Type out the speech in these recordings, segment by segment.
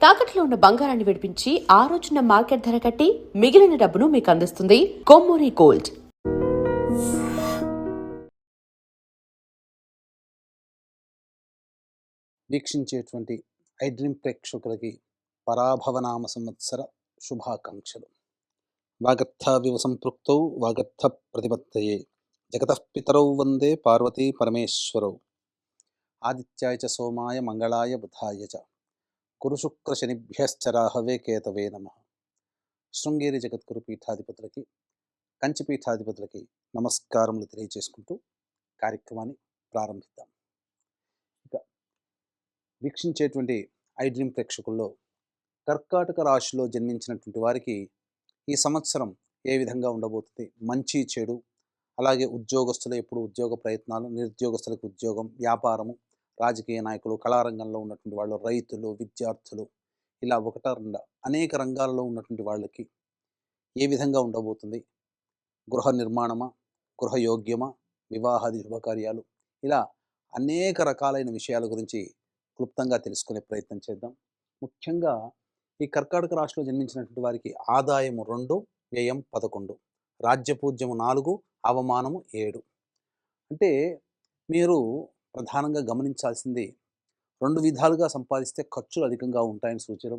తాకట్లో ఉన్న బంగారాన్ని విడిపించి ఆ రోజున మార్కెట్ ధర కట్టి మిగిలిన డబ్బును మీకు అందిస్తుంది కొమ్మూరి గోల్డ్. వీక్షించేటువంటి ఐ డ్రీమ్ ప్రేక్షకులకి పరాభవనామ సంవత్సర శుభాకాంక్షలు. వాగర్థవివ సంపృక్తౌ వాగర్థ ప్రతిపత్తయే జగతః పితరౌ వందే పార్వతీ పరమేశ్వరౌ. ఆదిత్యాయ చ సోమాయ మంగళాయ బుధాయ చ గురుశుక్ర శనిభ్యశ్చరాహవే కేతవే నమః. శృంగేరి జగద్గురు పీఠాధిపతులకి, కంచి పీఠాధిపతులకి నమస్కారములు తెలియజేసుకుంటూ కార్యక్రమాన్ని ప్రారంభిద్దాం. ఇక వీక్షించేటువంటి ఐ డ్రీమ్ ప్రేక్షకుల్లో కర్కాటక రాశిలో జన్మించినటువంటి వారికి ఈ సంవత్సరం ఏ విధంగా ఉండబోతుంది, మంచి చెడు, అలాగే ఉద్యోగస్తులు ఎప్పుడు ఉద్యోగ ప్రయత్నాలు, నిరుద్యోగస్తులకు ఉద్యోగం, వ్యాపారము, రాజకీయ నాయకులు, కళారంగంలో ఉన్నటువంటి వాళ్ళు, రైతులు, విద్యార్థులు, ఇలా ఒకటా రెండా అనేక రంగాల్లో ఉన్నటువంటి వాళ్ళకి ఏ విధంగా ఉండబోతుంది, గృహ నిర్మాణమా, గృహయోగ్యమా, వివాహాది శుభకార్యాలు, ఇలా అనేక రకాలైన విషయాల గురించి క్లుప్తంగా తెలుసుకునే ప్రయత్నం చేద్దాం. ముఖ్యంగా ఈ కర్కాటక రాశిలో జన్మించినటువంటి వారికి ఆదాయము 2, వ్యయం 11, రాజ్యపూజ్యము 4, అవమానము 7. అంటే మీరు ప్రధానంగా గమనించాల్సింది 2 విధాలుగా సంపాదిస్తే ఖర్చులు అధికంగా ఉంటాయని సూచన,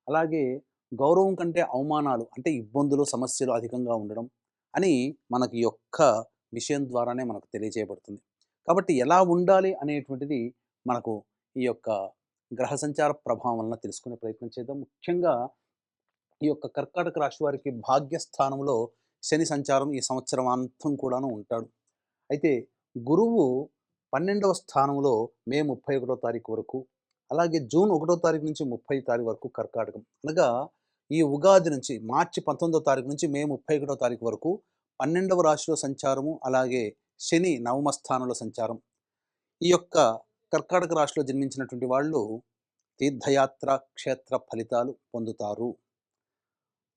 అలాగే గౌరవం కంటే అవమానాలు అంటే ఇబ్బందులు, సమస్యలు అధికంగా ఉండడం అని మనకి యొక్క విషయం ద్వారానే మనకు తెలియజేయబడుతుంది. కాబట్టి ఎలా ఉండాలి అనేటువంటిది మనకు ఈ యొక్క గ్రహ సంచార ప్రభావం వలన తెలుసుకునే ప్రయత్నం చేద్దాం. ముఖ్యంగా ఈ యొక్క కర్కాటక రాశి వారికి భాగ్యస్థానంలో శని సంచారం ఈ సంవత్సరం అంతం కూడాను ఉంటాడు. అయితే గురువు 12వ స్థానంలో మే 31వ తారీఖు వరకు, అలాగే జూన్ 1వ తారీఖు నుంచి 30వ తారీఖు వరకు కర్కాటకం, అనగా ఈ ఉగాది నుంచి మార్చి 19వ తారీఖు నుంచి మే 31వ తారీఖు వరకు 12వ రాశిలో సంచారము, అలాగే శని నవమ స్థానంలో సంచారం. ఈ యొక్క కర్కాటక రాశిలో జన్మించినటువంటి వాళ్ళు తీర్థయాత్ర, క్షేత్ర ఫలితాలు పొందుతారు.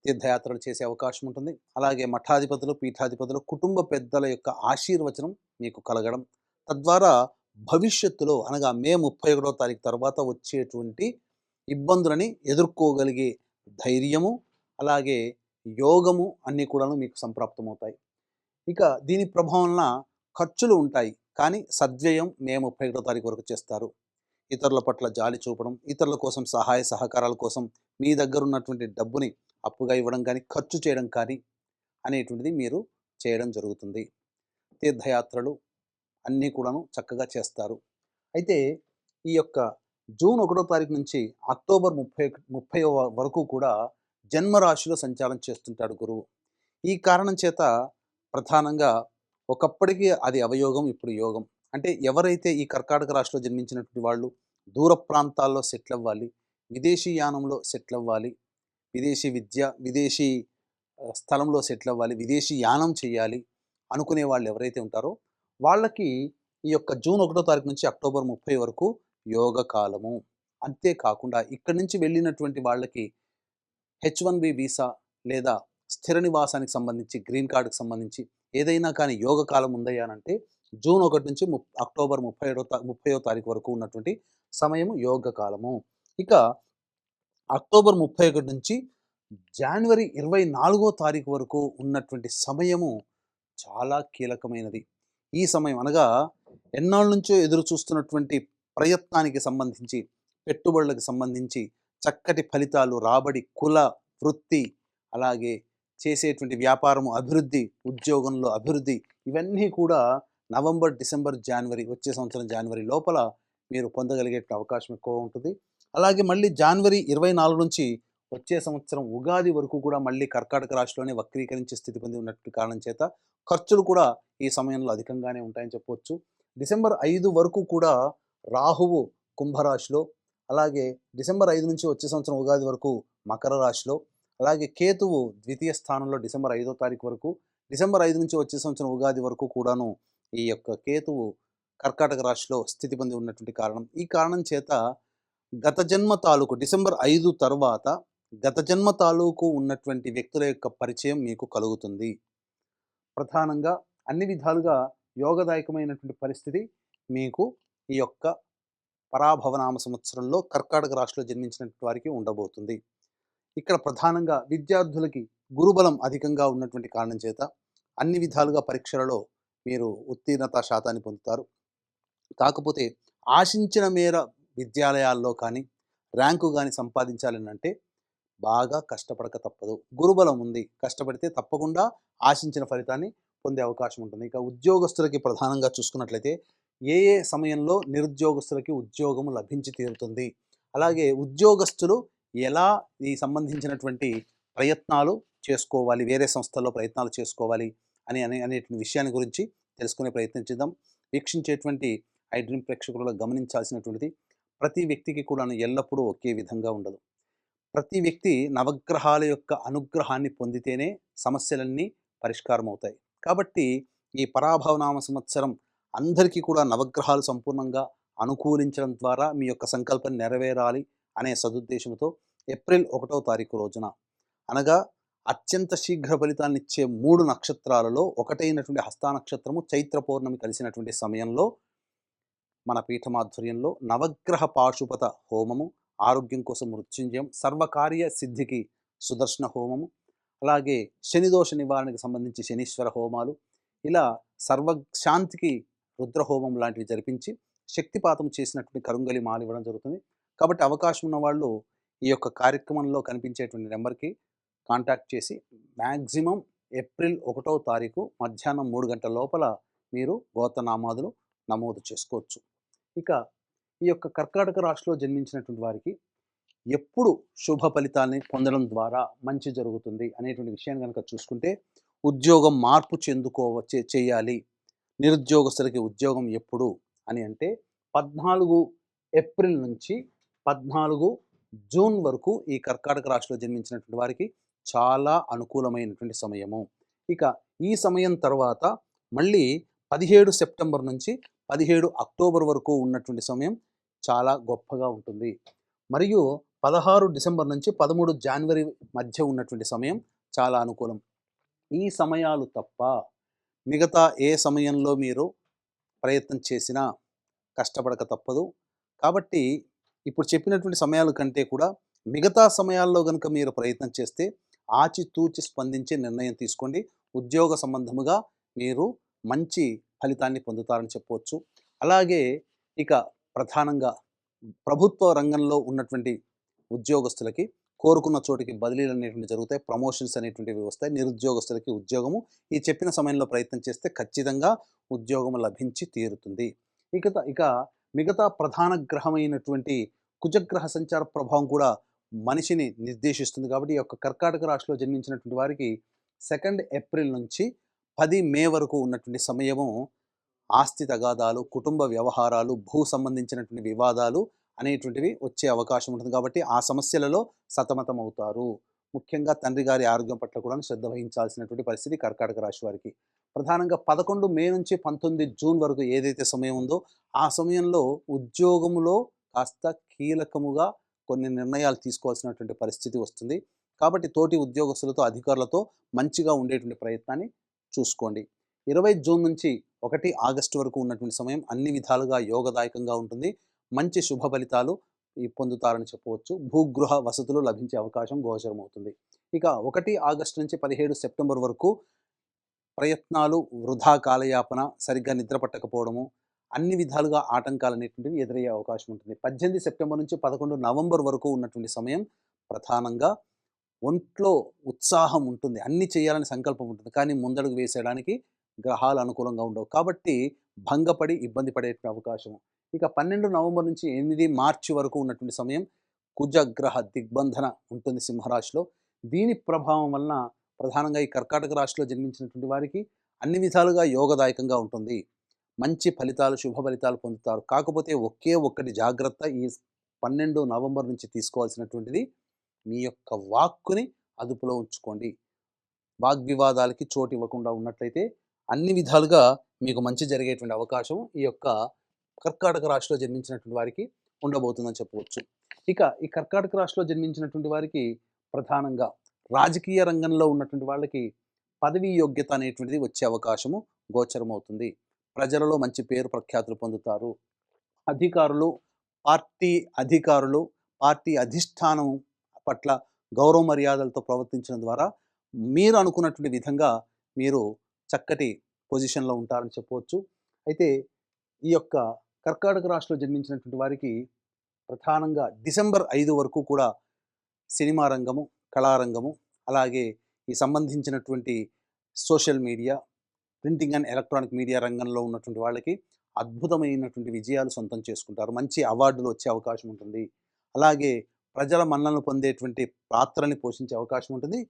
తీర్థయాత్రలు చేసే అవకాశం ఉంటుంది. అలాగే మఠాధిపతులు, పీఠాధిపతులు, కుటుంబ పెద్దల యొక్క ఆశీర్వచనం మీకు కలగడం, తద్వారా భవిష్యత్తులో అనగా మే 31వ తారీఖు తర్వాత వచ్చేటువంటి ఇబ్బందులని ఎదుర్కోగలిగే ధైర్యము, అలాగే యోగము అన్నీ కూడాను మీకు సంప్రాప్తమవుతాయి. ఇక దీని ప్రభావం వలన ఖర్చులు ఉంటాయి, కానీ సద్వ్యయం మే 31వ తారీఖు వరకు చేస్తారు. ఇతరుల పట్ల జాలి చూపడం, ఇతరుల కోసం సహాయ సహకారాల కోసం మీ దగ్గర ఉన్నటువంటి డబ్బుని అప్పుగా ఇవ్వడం కానీ, ఖర్చు చేయడం కానీ అనేటువంటిది మీరు చేయడం జరుగుతుంది. తీర్థయాత్రలు అన్నీ కూడాను చక్కగా చేస్తారు. అయితే ఈ యొక్క జూన్ 1వ తారీఖు నుంచి అక్టోబర్ 30 వరకు కూడా జన్మరాశిలో సంచారం చేస్తుంటాడు గురువు. ఈ కారణం చేత ప్రధానంగా ఒకప్పటికి అది అవయోగం, ఇప్పుడు యోగం. అంటే ఎవరైతే ఈ కర్కాటక రాశిలో జన్మించినటువంటి వాళ్ళు దూర ప్రాంతాల్లో సెటిల్ అవ్వాలి, విదేశీ యానంలో సెటిల్ అవ్వాలి, విదేశీ విద్య, విదేశీ స్థలంలో సెటిల్ అవ్వాలి, విదేశీ యానం చేయాలి అనుకునే వాళ్ళు ఎవరైతే ఉంటారో వాళ్ళకి ఈ యొక్క జూన్ 1వ తారీఖు నుంచి అక్టోబర్ 30 వరకు యోగ కాలము. అంతేకాకుండా ఇక్కడి నుంచి వెళ్ళినటువంటి వాళ్ళకి H1B వీసా లేదా స్థిర నివాసానికి సంబంధించి, గ్రీన్ కార్డుకి సంబంధించి ఏదైనా కానీ యోగ కాలం ఉందయ్యా అంటే జూన్ 1 నుంచి అక్టోబర్ 30వ తారీఖు వరకు ఉన్నటువంటి సమయము యోగ కాలము. ఇక అక్టోబర్ 31 నుంచి జనవరి 24వ తారీఖు వరకు ఉన్నటువంటి సమయము చాలా కీలకమైనది. ఈ సమయం అనగా ఎన్నాళ్ళ నుంచో ఎదురు చూస్తున్నటువంటి ప్రయత్నానికి సంబంధించి, పెట్టుబడులకు సంబంధించి చక్కటి ఫలితాలు, రాబడి, కుల వృత్తి, అలాగే చేసేటువంటి వ్యాపారము అభివృద్ధి, ఉద్యోగంలో అభివృద్ధి, ఇవన్నీ కూడా నవంబర్, డిసెంబర్, జనవరి వచ్చే సంవత్సరం జనవరి లోపల మీరు పొందగలిగే అవకాశం ఎక్కువ ఉంటుంది. అలాగే మళ్ళీ జనవరి 24 నుంచి వచ్చే సంవత్సరం ఉగాది వరకు కూడా మళ్ళీ కర్కాటక రాశిలోనే వక్రీకరించే స్థితి పొంది ఉన్నటువంటి కారణం చేత ఖర్చులు కూడా ఈ సమయంలో అధికంగానే ఉంటాయని చెప్పవచ్చు. డిసెంబర్ 5 వరకు కూడా రాహువు కుంభరాశిలో, అలాగే డిసెంబర్ 5 నుంచి వచ్చే సంవత్సరం ఉగాది వరకు మకర రాశిలో, అలాగే కేతువు ద్వితీయ స్థానంలో డిసెంబర్ 5వ తారీఖు వరకు, డిసెంబర్ 5 నుంచి వచ్చే సంవత్సరం ఉగాది వరకు కూడాను ఈ యొక్క కేతువు కర్కాటక రాశిలో స్థితి పొంది ఉన్నటువంటి కారణం. ఈ కారణం చేత గత జన్మ తాలూకు డిసెంబర్ 5 తర్వాత గత జన్మ తాలూకు ఉన్నటువంటి వ్యక్తుల యొక్క పరిచయం మీకు కలుగుతుంది. ప్రధానంగా అన్ని విధాలుగా యోగదాయకమైనటువంటి పరిస్థితి మీకు ఈ యొక్క పరాభవనామ సంవత్సరంలో కర్కాటక రాశిలో జన్మించినటువంటి వారికి ఉండబోతుంది. ఇక్కడ ప్రధానంగా విద్యార్థులకి గురుబలం అధికంగా ఉన్నటువంటి కారణం చేత అన్ని విధాలుగా పరీక్షలలో మీరు ఉత్తీర్ణత శాతాన్ని పొందుతారు. కాకపోతే ఆశించిన మేర విద్యాలయాల్లో కానీ ర్యాంకు కానీ సంపాదించాలనంటే బాగా కష్టపడక తప్పదు. గురుబలం ఉంది. కష్టపడితే తప్పకుండా ఆశించిన ఫలితాన్ని పొందే అవకాశం ఉంటుంది. ఇక ఉద్యోగస్తులకి ప్రధానంగా చూసుకున్నట్లయితే ఏ ఏ సమయంలో నిరుద్యోగస్తులకి ఉద్యోగం లభించి తీరుతుంది, అలాగే ఉద్యోగస్తులు ఎలా ఈ సంబంధించినటువంటి ప్రయత్నాలు చేసుకోవాలి, వేరే సంస్థల్లో ప్రయత్నాలు చేసుకోవాలి అనేటువంటి విషయాన్ని గురించి తెలుసుకునే ప్రయత్నం చేద్దాం. వీక్షించేటువంటి ఐ డ్రీమ్ ప్రేక్షకులలో గమనించాల్సినటువంటిది, ప్రతి వ్యక్తికి కూడాను ఎల్లప్పుడూ ఒకే విధంగా ఉండదు. ప్రతి వ్యక్తి నవగ్రహాల యొక్క అనుగ్రహాన్ని పొందితేనే సమస్యలన్నీ పరిష్కారం అవుతాయి. కాబట్టి ఈ పరాభవనామ సంవత్సరం అందరికీ కూడా నవగ్రహాలు సంపూర్ణంగా అనుకూలించడం ద్వారా మీ యొక్క సంకల్పం నెరవేరాలి అనే సదుద్దేశంతో ఏప్రిల్ 1వ తారీఖు రోజున, అనగా అత్యంత శీఘ్ర ఫలితాన్నిచ్చే 3 నక్షత్రాలలో ఒకటైనటువంటి హస్తా నక్షత్రము చైత్ర పౌర్ణమి కలిసినటువంటి సమయంలో మన పీఠమాధ్వర్యంలో నవగ్రహ పాశుపత హోమము, ఆరోగ్యం కోసం మృత్యుంజయం, సర్వకార్య సిద్ధికి సుదర్శన హోమము, అలాగే శనిదోష నివారణకు సంబంధించి శనీశ్వర హోమాలు, ఇలా సర్వశాంతికి రుద్రహోమం లాంటివి జరిపించి శక్తిపాతం చేసినటువంటి కరుంగలి మాల ఇవ్వడం జరుగుతుంది. కాబట్టి అవకాశం ఉన్న వాళ్ళు ఈ యొక్క కార్యక్రమంలో కనిపించేటువంటి నెంబర్కి కాంటాక్ట్ చేసి మ్యాక్సిమం ఏప్రిల్ 1వ తారీఖు మధ్యాహ్నం 3 గంటల లోపల మీరు గోత్రనామాదులు నమోదు చేసుకోవచ్చు. ఇక ఈ యొక్క కర్కాటక రాశిలో జన్మించినటువంటి వారికి ఎప్పుడు శుభ ఫలితాన్ని పొందడం ద్వారా మంచి జరుగుతుంది అనేటువంటి విషయాన్ని కనుక చూసుకుంటే, ఉద్యోగం మార్పు చేయాలి, నిరుద్యోగస్తులకి ఉద్యోగం ఎప్పుడు అని అంటే 14 ఏప్రిల్ నుంచి 14 జూన్ వరకు ఈ కర్కాటక రాశిలో జన్మించినటువంటి వారికి చాలా అనుకూలమైనటువంటి సమయము. ఇక ఈ సమయం తర్వాత మళ్ళీ 17 సెప్టెంబర్ నుంచి 17 అక్టోబర్ వరకు ఉన్నటువంటి సమయం చాలా గొప్పగా ఉంటుంది. మరియు 16 డిసెంబర్ నుంచి 13 జనవరి మధ్య ఉన్నటువంటి సమయం చాలా అనుకూలం. ఈ సమయాలు తప్ప మిగతా ఏ సమయంలో మీరు ప్రయత్నం చేసినా కష్టపడక తప్పదు. కాబట్టి ఇప్పుడు చెప్పినటువంటి సమయాల కంటే కూడా మిగతా సమయాల్లో గనుక మీరు ప్రయత్నం చేస్తే ఆచితూచి స్పందించే నిర్ణయం తీసుకోండి. ఉద్యోగ సంబంధముగా మీరు మంచి ఫలితాన్ని పొందుతారని చెప్పవచ్చు. అలాగే ఇక ప్రధానంగా ప్రభుత్వ రంగంలో ఉన్నటువంటి ఉద్యోగస్తులకి కోరుకున్న చోటికి బదిలీలు అనేటువంటి జరుగుతాయి, ప్రమోషన్స్ అనేటువంటివి వస్తాయి. నిరుద్యోగస్తులకి ఉద్యోగము ఈ చెప్పిన సమయంలో ప్రయత్నం చేస్తే ఖచ్చితంగా ఉద్యోగం లభించి తీరుతుంది. ఇక మిగతా ప్రధాన గ్రహమైనటువంటి కుజగ్రహ సంచార ప్రభావం కూడా మనిషిని నిర్దేశిస్తుంది. కాబట్టి ఈ యొక్క కర్కాటక రాశిలో జన్మించినటువంటి వారికి 2 ఏప్రిల్ నుంచి 10 మే వరకు ఉన్నటువంటి సమయము ఆస్తి తగాదాలు, కుటుంబ వ్యవహారాలు, భూ సంబంధించినటువంటి వివాదాలు అనేటువంటివి వచ్చే అవకాశం ఉంటుంది. కాబట్టి ఆ సమస్యలలో సతమతం అవుతారు. ముఖ్యంగా తండ్రి గారి ఆరోగ్యం పట్ల కూడా శ్రద్ధ వహించాల్సినటువంటి పరిస్థితి కర్కాటక రాశి వారికి. ప్రధానంగా 11 మే నుంచి 19 జూన్ వరకు ఏదైతే సమయం ఉందో ఆ సమయంలో ఉద్యోగములో కాస్త కీలకముగా కొన్ని నిర్ణయాలు తీసుకోవాల్సినటువంటి పరిస్థితి వస్తుంది. కాబట్టి తోటి ఉద్యోగస్తులతో, అధికారులతో మంచిగా ఉండేటువంటి ప్రయత్నాన్ని చూసుకోండి. 20 జూన్ నుంచి 1 ఆగస్టు వరకు ఉన్నటువంటి సమయం అన్ని విధాలుగా యోగదాయకంగా ఉంటుంది. మంచి శుభ ఫలితాలు పొందుతారని చెప్పవచ్చు. భూగృహ వసతులు లభించే అవకాశం గోచరమవుతుంది. ఇక 1 ఆగస్టు నుంచి 17 సెప్టెంబర్ వరకు ప్రయత్నాలు వృధా కాలయాపన, సరిగ్గా నిద్ర పట్టకపోవడము, అన్ని విధాలుగా ఆటంకాలు అనేటువంటివి ఎదురయ్యే అవకాశం ఉంటుంది. 18 సెప్టెంబర్ నుంచి 11 నవంబర్ వరకు ఉన్నటువంటి సమయం ప్రధానంగా ఒంట్లో ఉత్సాహం ఉంటుంది, అన్ని చేయాలని సంకల్పం ఉంటుంది, కానీ ముందడుగు వేసేయడానికి గ్రహాలు అనుకూలంగా ఉండవు. కాబట్టి భంగపడి ఇబ్బంది పడే అవకాశం. ఇక 12 నవంబర్ నుంచి 8 మార్చి వరకు ఉన్నటువంటి సమయం కుజగ్రహ దిగ్బంధన ఉంటుంది సింహరాశిలో. దీని ప్రభావం వలన ప్రధానంగా ఈ కర్కాటక రాశిలో జన్మించినటువంటి వారికి అన్ని విధాలుగా యోగదాయకంగా ఉంటుంది. మంచి ఫలితాలు, శుభ ఫలితాలు పొందుతారు. కాకపోతే ఒకే ఒక్కటి జాగ్రత్త ఈ 12 నవంబర్ నుంచి తీసుకోవాల్సినటువంటిది, మీ యొక్క వాక్కుని అదుపులో ఉంచుకోండి. వాగ్వివాదాలకి చోటు ఇవ్వకుండా ఉన్నట్లయితే అన్ని విధాలుగా మీకు మంచి జరిగేటువంటి అవకాశం ఈ యొక్క కర్కాటక రాశిలో జన్మించినటువంటి వారికి ఉండబోతుందని చెప్పవచ్చు. ఇక ఈ కర్కాటక రాశిలో జన్మించినటువంటి వారికి ప్రధానంగా రాజకీయ రంగంలో ఉన్నటువంటి వాళ్ళకి పదవీ యోగ్యత అనేటువంటిది వచ్చే అవకాశము గోచరమవుతుంది. ప్రజలలో మంచి పేరు ప్రఖ్యాతులు పొందుతారు. అధికారులు పార్టీ అధికారులు, పార్టీ అధిష్టానం పట్ల గౌరవ మర్యాదలతో ప్రవర్తించడం ద్వారా మీరు అనుకున్నటువంటి విధంగా మీరు చక్కటి పొజిషన్లో ఉంటారని చెప్పవచ్చు. అయితే ఈ యొక్క కర్కాటక రాశిలో జన్మించినటువంటి వారికి ప్రధానంగా డిసెంబర్ 5 వరకు కూడా సినిమా రంగము, కళారంగము, అలాగే ఈ సంబంధించినటువంటి social media, printing and electronic media రంగంలో ఉన్నటువంటి వాళ్ళకి అద్భుతమైనటువంటి విజయాలు సొంతం చేసుకుంటారు. మంచి అవార్డులు వచ్చే అవకాశం ఉంటుంది. అలాగే ప్రజల మన్ననలు పొందేటువంటి పాత్రని పోషించే అవకాశం ఉంటుంది.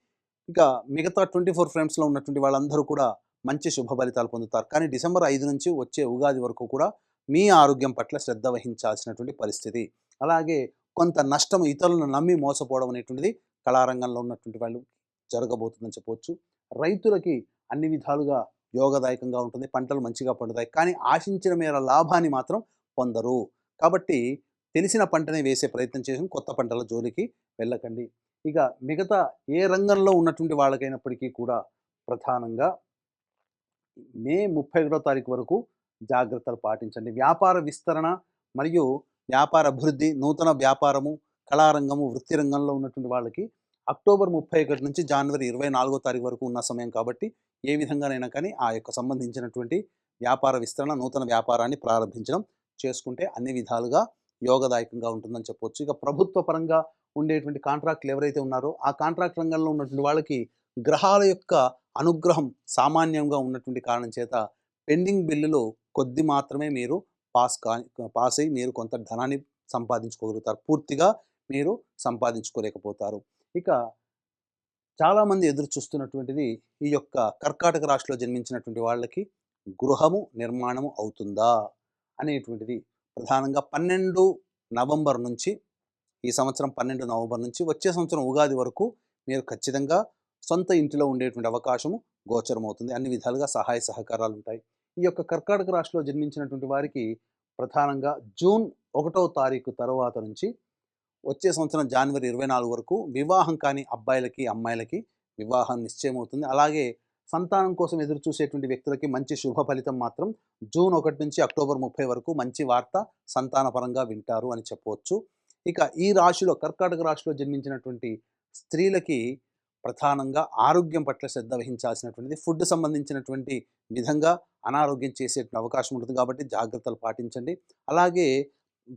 ఇక మిగతా 24 ఫ్రేమ్స్లో ఉన్నటువంటి వాళ్ళందరూ కూడా మంచి శుభ ఫలితాలు పొందుతారు. కానీ డిసెంబర్ 5 నుంచి వచ్చే ఉగాది వరకు కూడా మీ ఆరోగ్యం పట్ల శ్రద్ధ వహించాల్సినటువంటి పరిస్థితి. అలాగే కొంత నష్టం, ఇతరులను నమ్మి మోసపోవడం అనేటువంటిది కళారంగంలో ఉన్నటువంటి వాళ్ళు జరగబోతుందని చెప్పవచ్చు. రైతులకి అన్ని విధాలుగా యోగదాయకంగా ఉంటుంది. పంటలు మంచిగా పండుతాయి. కానీ ఆశించిన మేర లాభాన్ని మాత్రం పొందరు. కాబట్టి తెలిసిన పంటనే వేసే ప్రయత్నం చేసి కొత్త పంటల జోలికి వెళ్ళకండి. ఇక మిగతా ఏ రంగంలో ఉన్నటువంటి వాళ్ళకైనప్పటికీ కూడా ప్రధానంగా మే 31వ తారీఖు వరకు జాగ్రత్తలు పాటించండి. వ్యాపార విస్తరణ మరియు వ్యాపార అభివృద్ధి, నూతన వ్యాపారము, కళారంగము, వృత్తి రంగంలో ఉన్నటువంటి వాళ్ళకి అక్టోబర్ 31 నుంచి జనవరి 24వ తారీఖు వరకు ఉన్న సమయం కాబట్టి ఏ విధంగానైనా కానీ ఆ యొక్క సంబంధించినటువంటి వ్యాపార విస్తరణ, నూతన వ్యాపారాన్ని ప్రారంభించడం చేసుకుంటే అన్ని విధాలుగా యోగదాయకంగా ఉంటుందని చెప్పవచ్చు. ఇక ప్రభుత్వ పరంగా ఉండేటువంటి కాంట్రాక్టులు ఎవరైతే ఉన్నారో ఆ కాంట్రాక్ట్ రంగంలో ఉన్నటువంటి వాళ్ళకి గ్రహాల యొక్క అనుగ్రహం సామాన్యంగా ఉన్నటువంటి కారణం చేత పెండింగ్ బిల్లులు కొద్ది మాత్రమే మీరు పాస్ అయ్యి మీరు కొంత ధనాన్ని సంపాదించుకోగలుగుతారు. పూర్తిగా మీరు సంపాదించుకోలేకపోతారు. ఇక చాలామంది ఎదురు చూస్తున్నటువంటిది ఈ యొక్క కర్కాటక రాశిలో జన్మించినటువంటి వాళ్ళకి గృహము నిర్మాణము అవుతుందా అనేటువంటిది. ప్రధానంగా 12 నవంబర్ నుంచి, ఈ సంవత్సరం 12 నవంబర్ నుంచి వచ్చే సంవత్సరం ఉగాది వరకు మీరు ఖచ్చితంగా సొంత ఇంటిలో ఉండేటువంటి అవకాశము గోచరమవుతుంది. అన్ని విధాలుగా సహాయ సహకారాలు ఉంటాయి. ఈ యొక్క కర్కాటక రాశిలో జన్మించినటువంటి వారికి ప్రధానంగా జూన్ 1వ తారీఖు తర్వాత నుంచి వచ్చే సంవత్సరం జనవరి 24 వరకు వివాహం కాని అబ్బాయిలకి, అమ్మాయిలకి వివాహం నిశ్చయమవుతుంది. అలాగే సంతానం కోసం ఎదురు చూసేటువంటి వ్యక్తులకి మంచి శుభ ఫలితం మాత్రం జూన్ 1 నుంచి అక్టోబర్ 30 వరకు మంచి వార్త సంతానపరంగా వింటారు అని చెప్పవచ్చు. ఇక ఈ రాశిలో కర్కాటక రాశిలో జన్మించినటువంటి స్త్రీలకి ప్రధానంగా ఆరోగ్యం పట్ల శ్రద్ధ వహించాల్సినటువంటిది. ఫుడ్ సంబంధించినటువంటి విధంగా అనారోగ్యం చేసే అవకాశం ఉంటుంది కాబట్టి జాగ్రత్తలు పాటించండి. అలాగే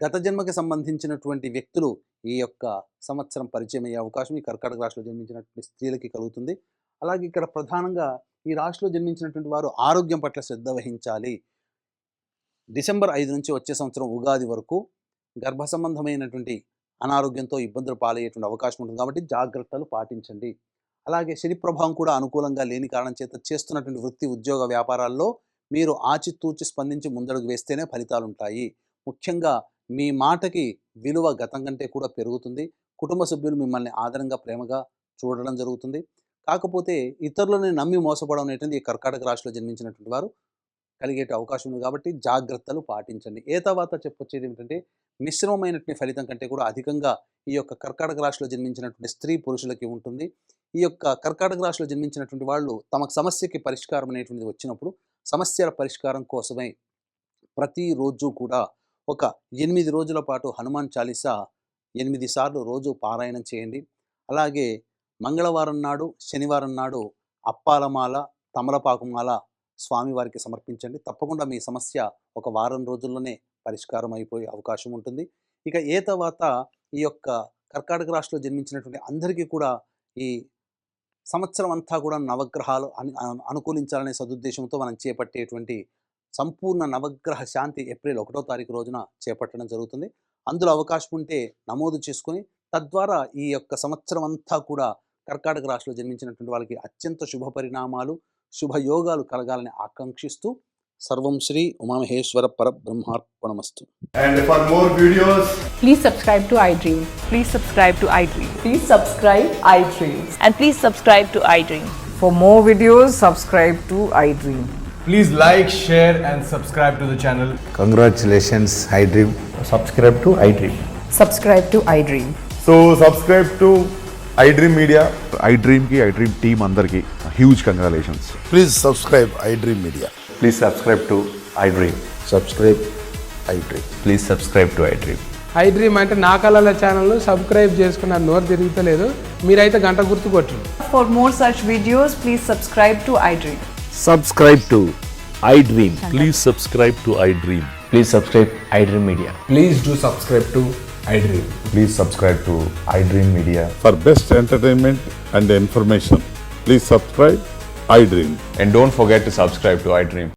గత జన్మకి సంబంధించినటువంటి వ్యక్తులు ఈ యొక్క సంవత్సరం పరిచయం అయ్యే అవకాశం ఈ కర్కాటక రాశిలో జన్మించినటువంటి స్త్రీలకి కలుగుతుంది. అలాగే ఇక్కడ ప్రధానంగా ఈ రాశిలో జన్మించినటువంటి వారు ఆరోగ్యం పట్ల శ్రద్ధ వహించాలి. డిసెంబర్ 5 నుంచి వచ్చే సంవత్సరం ఉగాది వరకు గర్భ సంబంధమైనటువంటి అనారోగ్యంతో ఇబ్బందులు పాలయ్యేటువంటి అవకాశం ఉంటుంది కాబట్టి జాగ్రత్తలు పాటించండి. అలాగే శని ప్రభావం కూడా అనుకూలంగా లేని కారణం చేత చేస్తున్నటువంటి వృత్తి, ఉద్యోగ, వ్యాపారాల్లో మీరు ఆచితూచి స్పందించి ముందడుగు వేస్తేనే ఫలితాలు ఉంటాయి. ముఖ్యంగా మీ మాటకి విలువ గతం కంటే కూడా పెరుగుతుంది. కుటుంబ సభ్యులు మిమ్మల్ని ఆదరంగా, ప్రేమగా చూడడం జరుగుతుంది. కాకపోతే ఇతరులని నమ్మి మోసపోవడం అనేటువంటి ఈ కర్కాటక రాశిలో జన్మించినటువంటి వారు కలిగే అవకాశం ఉంది కాబట్టి జాగ్రత్తలు పాటించండి. తర్వాత చెప్పొచ్చేది ఏమిటంటే మిశ్రమమైనటువంటి ఫలితం కంటే కూడా అధికంగా ఈ యొక్క కర్కాటక రాశిలో జన్మించినటువంటి స్త్రీ పురుషులకి ఉంటుంది. ఈ యొక్క కర్కాటక రాశిలో జన్మించినటువంటి వాళ్ళు తమకు సమస్యకి పరిష్కారం అనేటువంటిది వచ్చినప్పుడు సమస్యల పరిష్కారం కోసమై ప్రతిరోజు కూడా ఒక 8 రోజుల పాటు హనుమాన్ చాలీసా 8 సార్లు రోజు పారాయణం చేయండి. అలాగే మంగళవారం నాడు, శనివారం నాడు అప్పాలమాల, తమలపాకుమాల స్వామివారికి సమర్పించండి. తప్పకుండా మీ సమస్య ఒక వారం రోజుల్లోనే పరిష్కారం అయిపోయే అవకాశం ఉంటుంది. ఇక తర్వాత ఈ యొక్క కర్కాటక రాశిలో జన్మించినటువంటి అందరికీ కూడా ఈ సంవత్సరం అంతా కూడా నవగ్రహాలు అనుకూలించాలనే సదుద్దేశంతో మనం చేపట్టేటువంటి సంపూర్ణ నవగ్రహ శాంతి ఏప్రిల్ 1వ తారీఖు రోజున చేపట్టడం జరుగుతుంది. అందులో అవకాశం ఉంటే నమోదు చేసుకొని తద్వారా ఈ యొక్క సంవత్సరం అంతా కూడా కర్కాటక రాశిలో జన్మించినటువంటి వాళ్ళకి అత్యంత శుభ పరిణామాలు, శుభయోగాలు కలగాలని ఆకాంక్షిస్తూ సర్వం Shri Umamaheshwara పరబ్రహ్మార్పణమస్తు. And for more videos, Please subscribe to iDream. Please subscribe to iDream. Please subscribe iDream. And please subscribe to iDream. For more videos, subscribe to iDream. please like, share and subscribe to the channel. Congratulations, iDream. subscribe to iDream. Subscribe to iDream. So subscribe to iDream Media. iDream की iDream team अंदर की huge congratulations. Please subscribe iDream Media. Please subscribe to iDream. Subscribe iDream. Please subscribe to iDream. I dream అంటే నా కళల ఛానల్ను subscribe చేసుకున్న నోరు తిరుగుతలేదు. మీరైతే గంట గుర్తు కొట్టండి. For more such videos, please subscribe to iDream. Subscribe to iDream. Please subscribe to iDream. Please subscribe iDream Media. Please do subscribe to iDream. Please subscribe to iDream Media. For best entertainment and information, please subscribe iDream. And don't forget to subscribe to iDream.